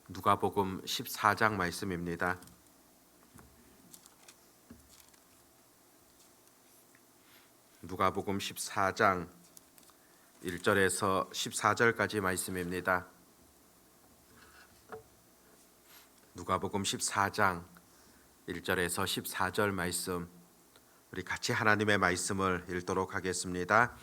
누가복음 14장 말씀입니다. 누가복음 14장 1절에서 14절까지 말씀입니다. 누가복음 14장 1절에서 14절 말씀, 우리 같이 하나님의 말씀을 읽도록 하겠습니다.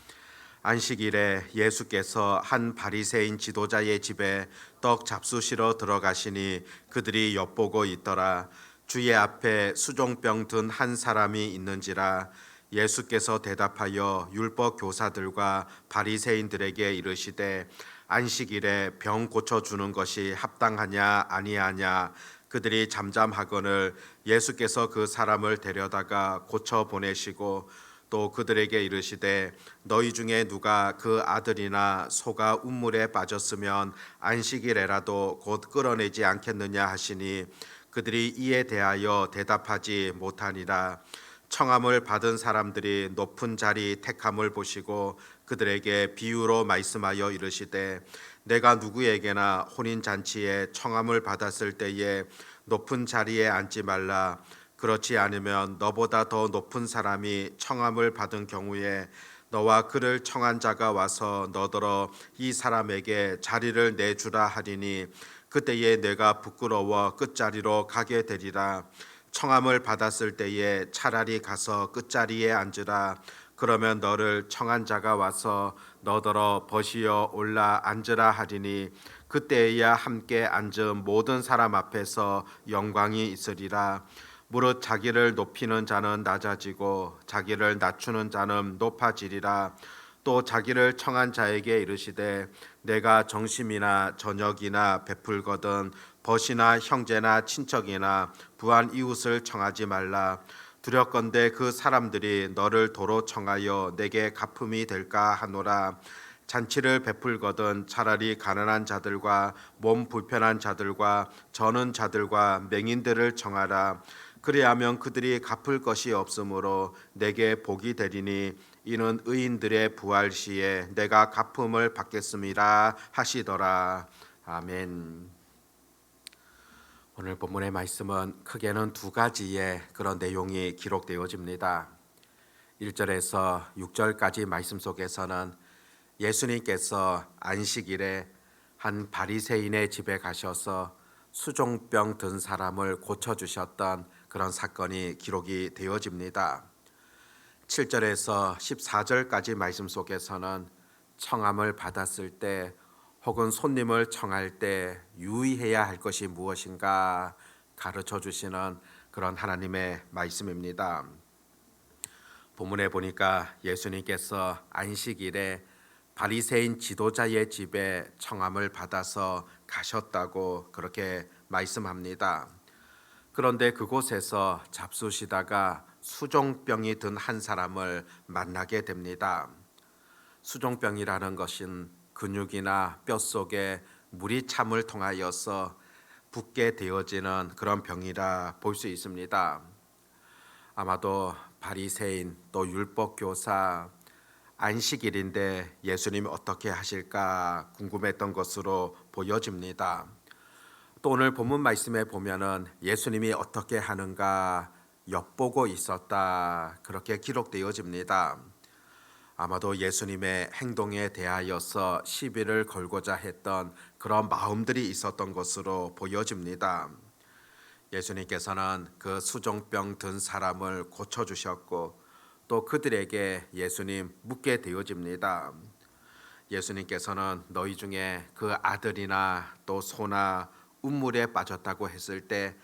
안식일에 예수께서 한 바리새인 지도자의 집에 떡 잡수시러 들어가시니 그들이 엿보고 있더라. 주의 앞에 수종병 든 한 사람이 있는지라. 예수께서 대답하여 율법 교사들과 바리새인들에게 이르시되 안식일에 병 고쳐 주는 것이 합당하냐 아니하냐. 그들이 잠잠하거늘 예수께서 그 사람을 데려다가 고쳐 보내시고 또 그들에게 이르시되 너희 중에 누가 그 아들이나 소가 운물에 빠졌으면 안식일에라도 곧 끌어내지 않겠느냐 하시니 그들이 이에 대하여 대답하지 못하니라. 청함을 받은 사람들이 높은 자리 택함을 보시고 그들에게 비유로 말씀하여 이르시되 내가 누구에게나 혼인 잔치에 청함을 받았을 때에 높은 자리에 앉지 말라. 그렇지 않으면 너보다 더 높은 사람이 청함을 받은 경우에 너와 그를 청한 자가 와서 너더러 이 사람에게 자리를 내주라 하리니 그때에 내가 부끄러워 끝자리로 가게 되리라. 청함을 받았을 때에 차라리 가서 끝자리에 앉으라. 그러면 너를 청한 자가 와서 너더러 벗이어 올라 앉으라 하리니 그때에야 함께 앉은 모든 사람 앞에서 영광이 있으리라. 무릇 자기를 높이는 자는 낮아지고 자기를 낮추는 자는 높아지리라. 또 자기를 청한 자에게 이르시되 내가 정심이나 저녁이나 베풀거든 벗이나 형제나 친척이나 부한 이웃을 청하지 말라. 두렵건대 그 사람들이 너를 도로 청하여 내게 갚음이 될까 하노라. 잔치를 베풀거든 차라리 가난한 자들과 몸 불편한 자들과 저는 자들과 맹인들을 청하라. 그리하면 그들이 갚을 것이 없으므로 내게 복이 되리니 이는 의인들의 부활 시에 내가 갚음을 받겠음이라 하시더라. 아멘. 오늘 본문의 말씀은 크게는 두 가지의 그런 내용이 기록되어집니다. 1절에서 6절까지 말씀 속에서는 예수님께서 안식일에 한 바리새인의 집에 가셔서 수종병 든 사람을 고쳐주셨던 그런 사건이 기록이 되어집니다. 7절에서 14절까지 말씀 속에서는 청함을 받았을 때 혹은 손님을 청할 때 유의해야 할 것이 무엇인가 가르쳐 주시는 그런 하나님의 말씀입니다. 본문에 보니까 예수님께서 안식일에 바리새인 지도자의 집에 청함을 받아서 가셨다고 그렇게 말씀합니다. 그런데 그곳에서 잡수시다가 수종병이 든 한 사람을 만나게 됩니다. 수종병이라는 것은 근육이나 뼈 속에 물이 참을 통하여서 붓게 되어지는 그런 병이라 볼 수 있습니다. 아마도 바리새인 또 율법 교사 안식일인데 예수님이 어떻게 하실까 궁금했던 것으로 보여집니다. 또 오늘 본문 말씀에 보면은 예수님이 어떻게 하는가 엿보고 있었다 그렇게 기록되어집니다. 아마도 예수님의 행동에 대하여서 시비를 걸고자 했던 그런 마음들이 있었던 것으로 보여집니다. 예수님께서는 그 수종병 든 사람을 고쳐주셨고 또 그들에게 예수님 묻게 되어집니다. 예수님께서는 너희 중에 그 아들이나 또 소나 운물에 빠졌다고 했을 때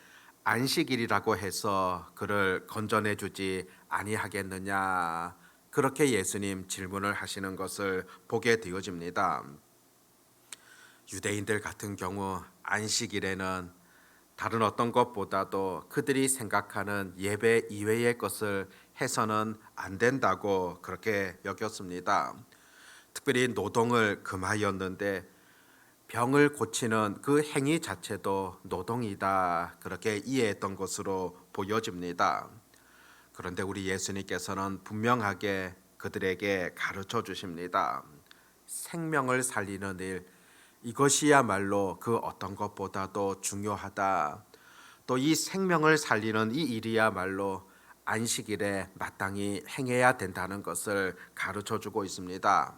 안식일이라고 해서 그를 건져내 주지 아니하겠느냐 그렇게 예수님 질문을 하시는 것을 보게 되어집니다. 유대인들 같은 경우 안식일에는 다른 어떤 것보다도 그들이 생각하는 예배 이외의 것을 해서는 안 된다고 그렇게 여겼습니다. 특별히 노동을 금하였는데 병을 고치는 그 행위 자체도 노동이다 그렇게 이해했던 것으로 보여집니다. 그런데 우리 예수님께서는 분명하게 그들에게 가르쳐 주십니다. 생명을 살리는 일, 이것이야말로 그 어떤 것보다도 중요하다. 또 이 생명을 살리는 이 일이야말로 안식일에 마땅히 행해야 된다는 것을 가르쳐 주고 있습니다.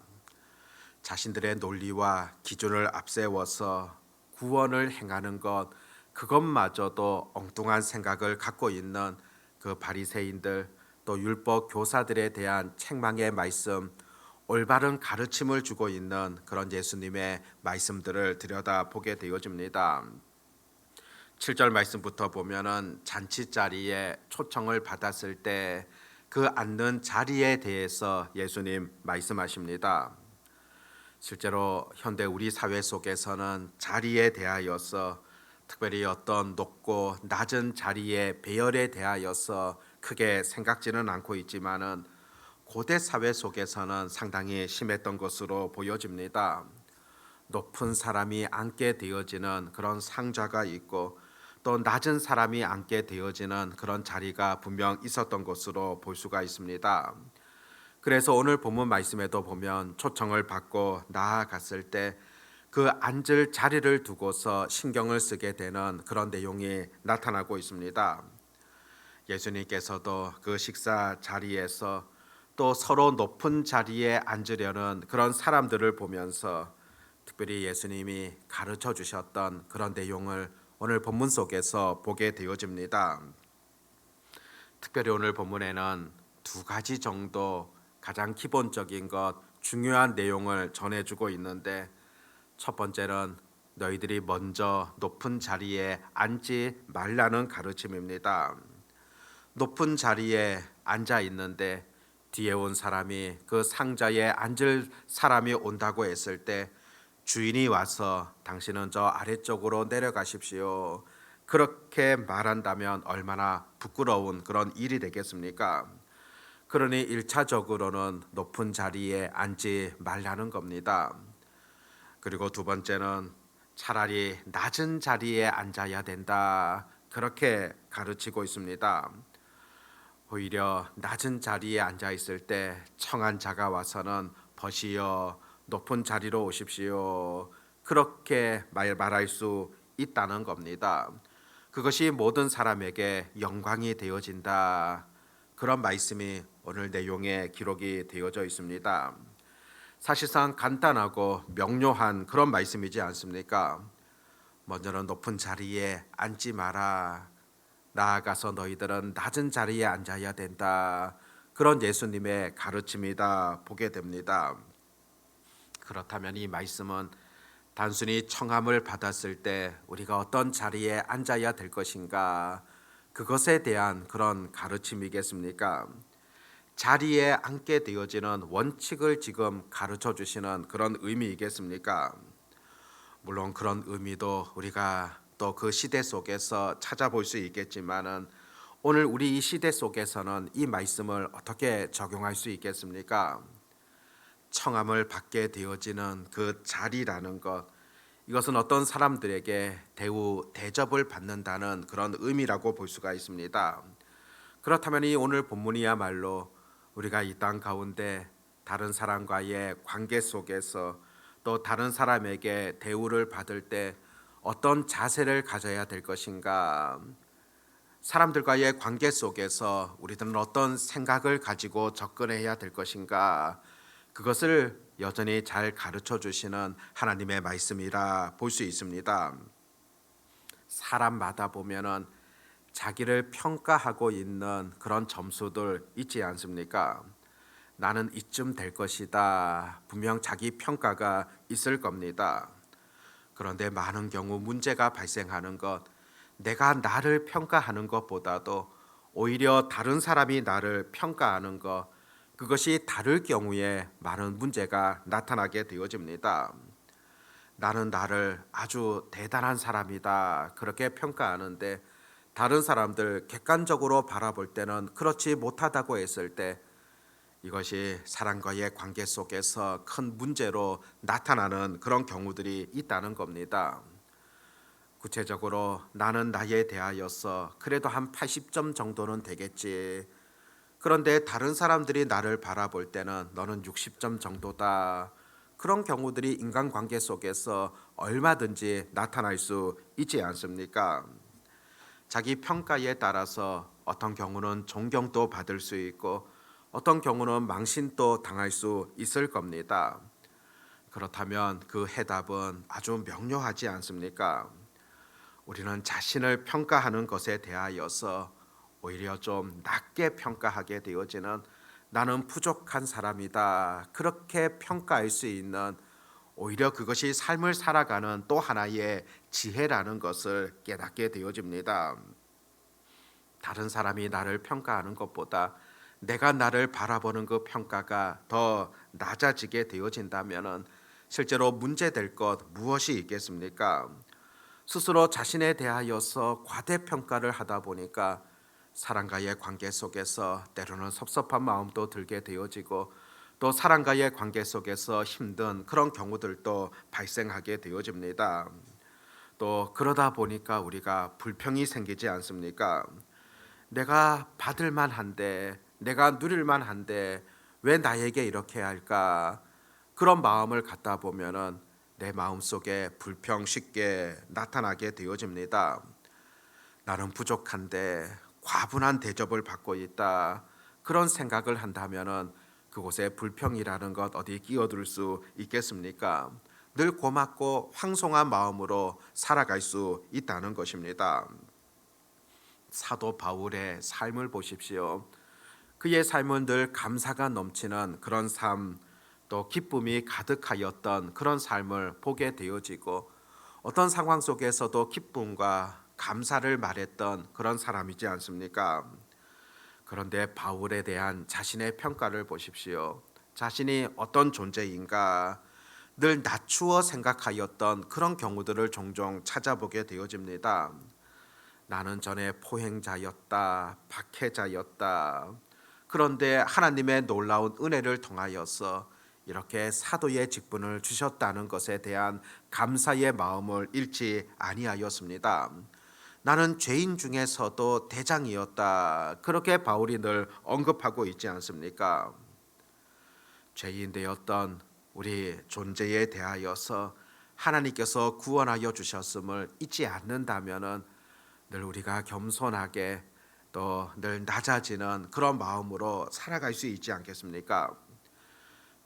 자신들의 논리와 기준을 앞세워서 구원을 행하는 것, 그것마저도 엉뚱한 생각을 갖고 있는 그 바리새인들, 또 율법 교사들에 대한 책망의 말씀, 올바른 가르침을 주고 있는 그런 예수님의 말씀들을 들여다보게 되어집니다. 7절 말씀부터 보면은 잔치 자리에 초청을 받았을 때 그 앉는 자리에 대해서 예수님 말씀하십니다. 실제로 현대 우리 사회 속에서는 자리에 대하여서, 특별히 어떤 높고 낮은 자리의 배열에 대하여서 크게 생각지는 않고 있지만은 고대 사회 속에서는 상당히 심했던 것으로 보여집니다. 높은 사람이 앉게 되어지는 그런 상좌가 있고, 또 낮은 사람이 앉게 되어지는 그런 자리가 분명 있었던 것으로 볼 수가 있습니다. 그래서 오늘 본문 말씀에도 보면 초청을 받고 나아갔을 때 그 앉을 자리를 두고서 신경을 쓰게 되는 그런 내용이 나타나고 있습니다. 예수님께서도 그 식사 자리에서 또 서로 높은 자리에 앉으려는 그런 사람들을 보면서 특별히 예수님이 가르쳐 주셨던 그런 내용을 오늘 본문 속에서 보게 되어집니다. 특별히 오늘 본문에는 두 가지 정도 가장 기본적인 것, 중요한 내용을 전해주고 있는데, 첫 번째는 너희들이 먼저 높은 자리에 앉지 말라는 가르침입니다. 높은 자리에 앉아 있는데 뒤에 온 사람이 그 상자에 앉을 사람이 온다고 했을 때 주인이 와서 당신은 저 아래쪽으로 내려가십시오, 그렇게 말한다면 얼마나 부끄러운 그런 일이 되겠습니까? 그러니 1차적으로는 높은 자리에 앉지 말라는 겁니다. 그리고 두 번째는 차라리 낮은 자리에 앉아야 된다, 그렇게 가르치고 있습니다. 오히려 낮은 자리에 앉아 있을 때 청한 자가 와서는 벗이여 높은 자리로 오십시오, 그렇게 말할 수 있다는 겁니다. 그것이 모든 사람에게 영광이 되어진다, 그런 말씀이 오늘 내용에 기록이 되어져 있습니다. 사실상 간단하고 명료한 그런 말씀이지 않습니까? 먼저는 높은 자리에 앉지 마라, 나아가서 너희들은 낮은 자리에 앉아야 된다, 그런 예수님의 가르침이다 보게 됩니다. 그렇다면 이 말씀은 단순히 청함을 받았을 때 우리가 어떤 자리에 앉아야 될 것인가, 그것에 대한 그런 가르침이겠습니까? 자리에 앉게 되어지는 원칙을 지금 가르쳐 주시는 그런 의미이겠습니까? 물론 그런 의미도 우리가 또 그 시대 속에서 찾아볼 수 있겠지만은, 오늘 우리 이 시대 속에서는 이 말씀을 어떻게 적용할 수 있겠습니까? 청함을 받게 되어지는 그 자리라는 것, 이것은 어떤 사람들에게 대접을 받는다는 그런 의미라고 볼 수가 있습니다. 그렇다면 이 오늘 본문이야말로 우리가 이 땅 가운데 다른 사람과의 관계 속에서 또 다른 사람에게 대우를 받을 때 어떤 자세를 가져야 될 것인가, 사람들과의 관계 속에서 우리들은 어떤 생각을 가지고 접근해야 될 것인가, 그것을 여전히 잘 가르쳐 주시는 하나님의 말씀이라 볼 수 있습니다. 사람마다 보면은 자기를 평가하고 있는 그런 점수들 있지 않습니까? 나는 이쯤 될 것이다, 분명 자기 평가가 있을 겁니다. 그런데 많은 경우 문제가 발생하는 것, 내가 나를 평가하는 것보다도 오히려 다른 사람이 나를 평가하는 것, 그것이 다를 경우에 많은 문제가 나타나게 되어집니다. 나는 나를 아주 대단한 사람이다, 그렇게 평가하는데 다른 사람들 객관적으로 바라볼 때는 그렇지 못하다고 했을 때 이것이 사람과의 관계 속에서 큰 문제로 나타나는 그런 경우들이 있다는 겁니다. 구체적으로 나는 나에 대하여서 그래도 한 80점 정도는 되겠지, 그런데 다른 사람들이 나를 바라볼 때는 너는 60점 정도다, 그런 경우들이 인간관계 속에서 얼마든지 나타날 수 있지 않습니까? 자기 평가에 따라서 어떤 경우는 존경도 받을 수 있고 어떤 경우는 망신도 당할 수 있을 겁니다. 그렇다면 그 해답은 아주 명료하지 않습니까? 우리는 자신을 평가하는 것에 대하여서 오히려 좀 낮게 평가하게 되어지는 나는 부족한 사람이다. 그렇게 평가할 수 있는 오히려 그것이 삶을 살아가는 또 하나의 지혜라는 것을 깨닫게 되어집니다. 다른 사람이 나를 평가하는 것보다 내가 나를 바라보는 그 평가가 더 낮아지게 되어진다면 실제로 문제될 것 무엇이 있겠습니까? 스스로 자신에 대하여서 과대평가를 하다 보니까 사람과의 관계 속에서 때로는 섭섭한 마음도 들게 되어지고 또 사람과의 관계 속에서 힘든 그런 경우들도 발생하게 되어집니다. 또 그러다 보니까 우리가 불평이 생기지 않습니까? 내가 받을 만한데 내가 누릴 만한데 왜 나에게 이렇게 할까? 그런 마음을 갖다 보면은 내 마음속에 불평 쉽게 나타나게 되어집니다. 나는 부족한데 과분한 대접을 받고 있다. 그런 생각을 한다면은 그곳에 불평이라는 것 어디 끼어들 수 있겠습니까? 늘 고맙고 황송한 마음으로 살아갈 수 있다는 것입니다. 사도 바울의 삶을 보십시오. 그의 삶은 늘 감사가 넘치는 그런 삶, 또 기쁨이 가득하였던 그런 삶을 보게 되어지고 어떤 상황 속에서도 기쁨과 감사를 말했던 그런 사람이지 않습니까? 그런데 바울에 대한 자신의 평가를 보십시오. 자신이 어떤 존재인가 늘 낮추어 생각하였던 그런 경우들을 종종 찾아보게 되어집니다. 나는 전에 포행자였다, 박해자였다. 그런데 하나님의 놀라운 은혜를 통하여서 이렇게 사도의 직분을 주셨다는 것에 대한 감사의 마음을 잃지 아니하였습니다. 나는 죄인 중에서도 대장이었다. 그렇게 바울이 늘 언급하고 있지 않습니까? 죄인 되었던 우리 존재에 대하여서 하나님께서 구원하여 주셨음을 잊지 않는다면은 늘 우리가 겸손하게 또 늘 낮아지는 그런 마음으로 살아갈 수 있지 않겠습니까?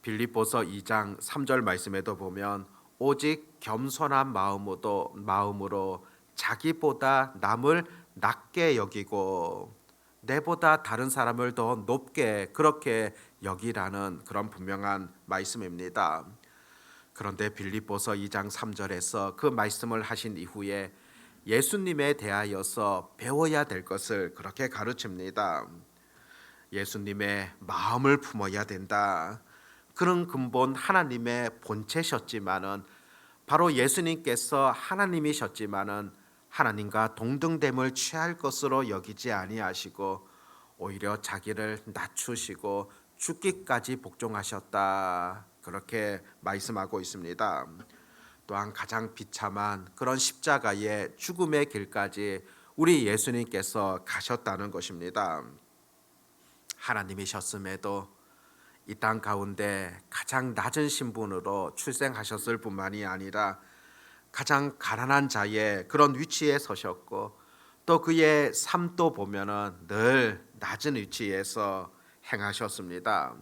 빌립보서 2장 3절 말씀에도 보면 오직 겸손한 마음으로 자기보다 남을 낮게 여기고 내보다 다른 사람을 더 높게 그렇게 여기라는 그런 분명한 말씀입니다. 그런데 빌립보서 2장 3절에서 그 말씀을 하신 이후에 예수님에 대하여서 배워야 될 것을 그렇게 가르칩니다. 예수님의 마음을 품어야 된다. 그런 근본 하나님의 본체셨지만은 바로 예수님께서 하나님이셨지만은 하나님과 동등됨을 취할 것으로 여기지 아니하시고 오히려 자기를 낮추시고 죽기까지 복종하셨다. 그렇게 말씀하고 있습니다. 또한 가장 비참한 그런 십자가의 죽음의 길까지 우리 예수님께서 가셨다는 것입니다. 하나님이셨음에도 이 땅 가운데 가장 낮은 신분으로 출생하셨을 뿐만이 아니라 가장 가난한 자의 그런 위치에 서셨고 또 그의 삶도 보면은 늘 낮은 위치에서 행하셨습니다.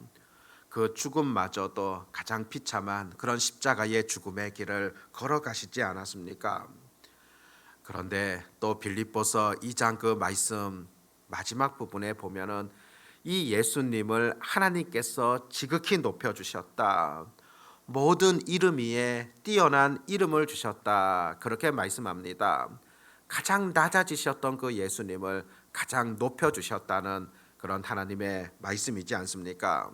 그 죽음마저도 가장 비참한 그런 십자가의 죽음의 길을 걸어가시지 않았습니까? 그런데 또 빌립보서 2장 그 말씀 마지막 부분에 보면은 이 예수님을 하나님께서 지극히 높여 주셨다. 모든 이름 위에 뛰어난 이름을 주셨다. 그렇게 말씀합니다. 가장 낮아지셨던 그 예수님을 가장 높여 주셨다는 그런 하나님의 말씀이지 않습니까?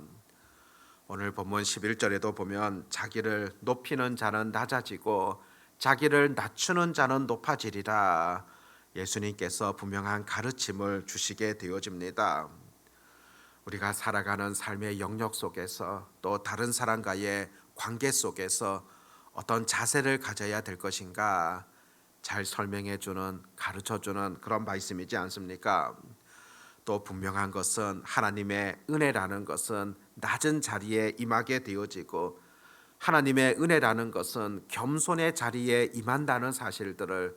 오늘 본문 11절에도 보면 자기를 높이는 자는 낮아지고 자기를 낮추는 자는 높아지리라. 예수님께서 분명한 가르침을 주시게 되어집니다. 우리가 살아가는 삶의 영역 속에서 또 다른 사람과의 관계 속에서 어떤 자세를 가져야 될 것인가 잘 설명해 주는 가르쳐 주는 그런 말씀이지 않습니까? 또 분명한 것은 하나님의 은혜라는 것은 낮은 자리에 임하게 되어지고 하나님의 은혜라는 것은 겸손의 자리에 임한다는 사실들을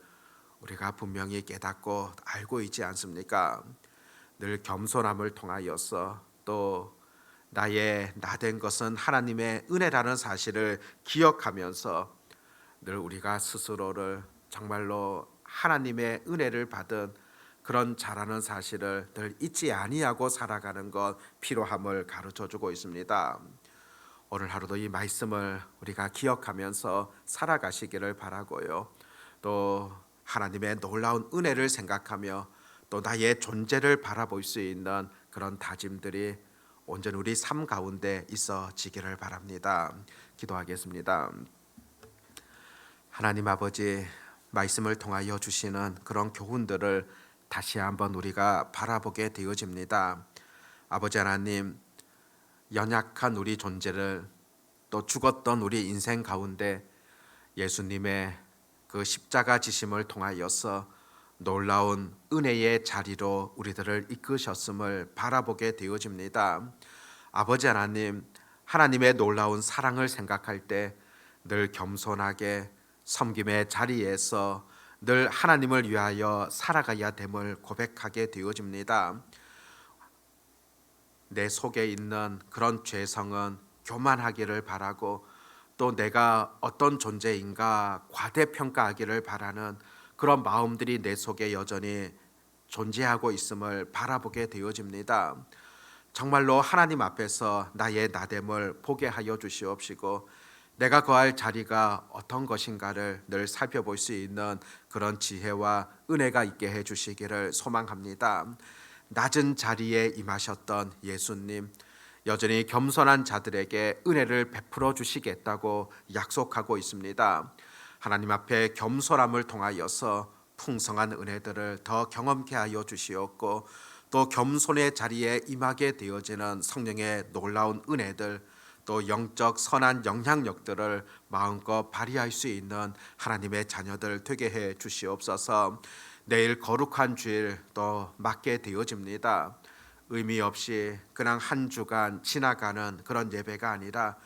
우리가 분명히 깨닫고 알고 있지 않습니까? 늘 겸손함을 통하여서 또 나의 나된 것은 하나님의 은혜라는 사실을 기억하면서 늘 우리가 스스로를 정말로 하나님의 은혜를 받은 그런 자라는 사실을 늘 잊지 아니하고 살아가는 것 필요함을 가르쳐 주고 있습니다. 오늘 하루도 이 말씀을 우리가 기억하면서 살아가시기를 바라고요. 또 하나님의 놀라운 은혜를 생각하며 또 나의 존재를 바라볼 수 있는 그런 다짐들이 온전히 우리 삶 가운데 있어지기를 바랍니다. 기도하겠습니다. 하나님 아버지, 말씀을 통하여 주시는 그런 교훈들을 다시 한번 우리가 바라보게 되어집니다. 아버지 하나님, 연약한 우리 존재를 또 죽었던 우리 인생 가운데 예수님의 그 십자가 지심을 통하여서 놀라운 은혜의 자리로 우리들을 이끄셨음을 바라보게 되어집니다. 아버지 하나님, 하나님의 놀라운 사랑을 생각할 때 늘 겸손하게 섬김의 자리에서 늘 하나님을 위하여 살아가야 됨을 고백하게 되어집니다. 내 속에 있는 그런 죄성은 교만하기를 바라고 또 내가 어떤 존재인가 과대평가하기를 바라는 그런 마음들이 내 속에 여전히 존재하고 있음을 바라보게 되어집니다. 정말로 하나님 앞에서 나의 나됨을 보게 하여 주시옵시고 내가 거할 자리가 어떤 것인가를 늘 살펴볼 수 있는 그런 지혜와 은혜가 있게 해 주시기를 소망합니다. 낮은 자리에 임하셨던 예수님, 여전히 겸손한 자들에게 은혜를 베풀어 주시겠다고 약속하고 있습니다. 하나님 앞에 겸손함을 통하여서 풍성한 은혜들을 더 경험케 하여 주시옵고 또 겸손의 자리에 임하게 되어지는 성령의 놀라운 은혜들 또 영적 선한 영향력들을 마음껏 발휘할 수 있는 하나님의 자녀들 되게 해 주시옵소서. 내일 거룩한 주일 또 맞게 되어집니다. 의미 없이 그냥 한 주간 지나가는 그런 예배가 아니라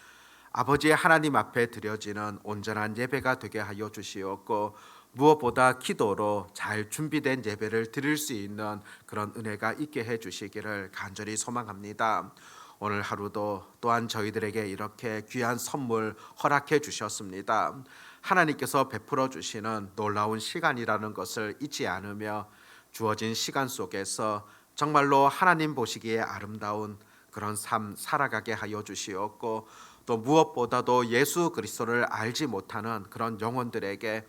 아버지의 하나님 앞에 드려지는 온전한 예배가 되게 하여 주시옵고 무엇보다 기도로 잘 준비된 예배를 드릴 수 있는 그런 은혜가 있게 해 주시기를 간절히 소망합니다. 오늘 하루도 또한 저희들에게 이렇게 귀한 선물 허락해 주셨습니다. 하나님께서 베풀어 주시는 놀라운 시간이라는 것을 잊지 않으며 주어진 시간 속에서 정말로 하나님 보시기에 아름다운 그런 삶 살아가게 하여 주시옵고 또 무엇보다도 예수 그리스도를 알지 못하는 그런 영혼들에게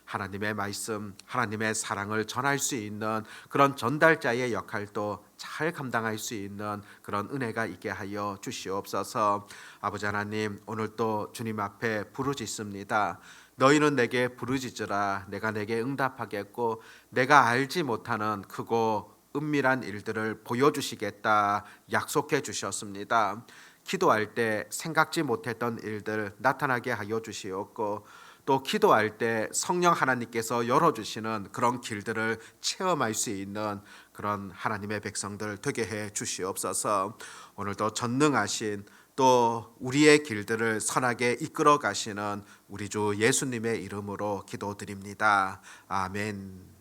하나님의 말씀, 하나님의 사랑을 전할 수 있는 그런 전달자의 역할도 잘 감당할 수 있는 그런 은혜가 있게 하여 주시옵소서. 아버지 하나님, 오늘 또 주님 앞에 부르짖습니다. 너희는 내게 부르짖으라. 내가 내게 응답하겠고 내가 알지 못하는 크고 은밀한 일들을 보여주시겠다 약속해 주셨습니다. 기도할 때 생각지 못했던 일들 나타나게 하여 주시옵고 또 기도할 때 성령 하나님께서 열어주시는 그런 길들을 체험할 수 있는 그런 하나님의 백성들 되게 해 주시옵소서. 오늘도 전능하신 또 우리의 길들을 선하게 이끌어 가시는 우리 주 예수님의 이름으로 기도드립니다. 아멘.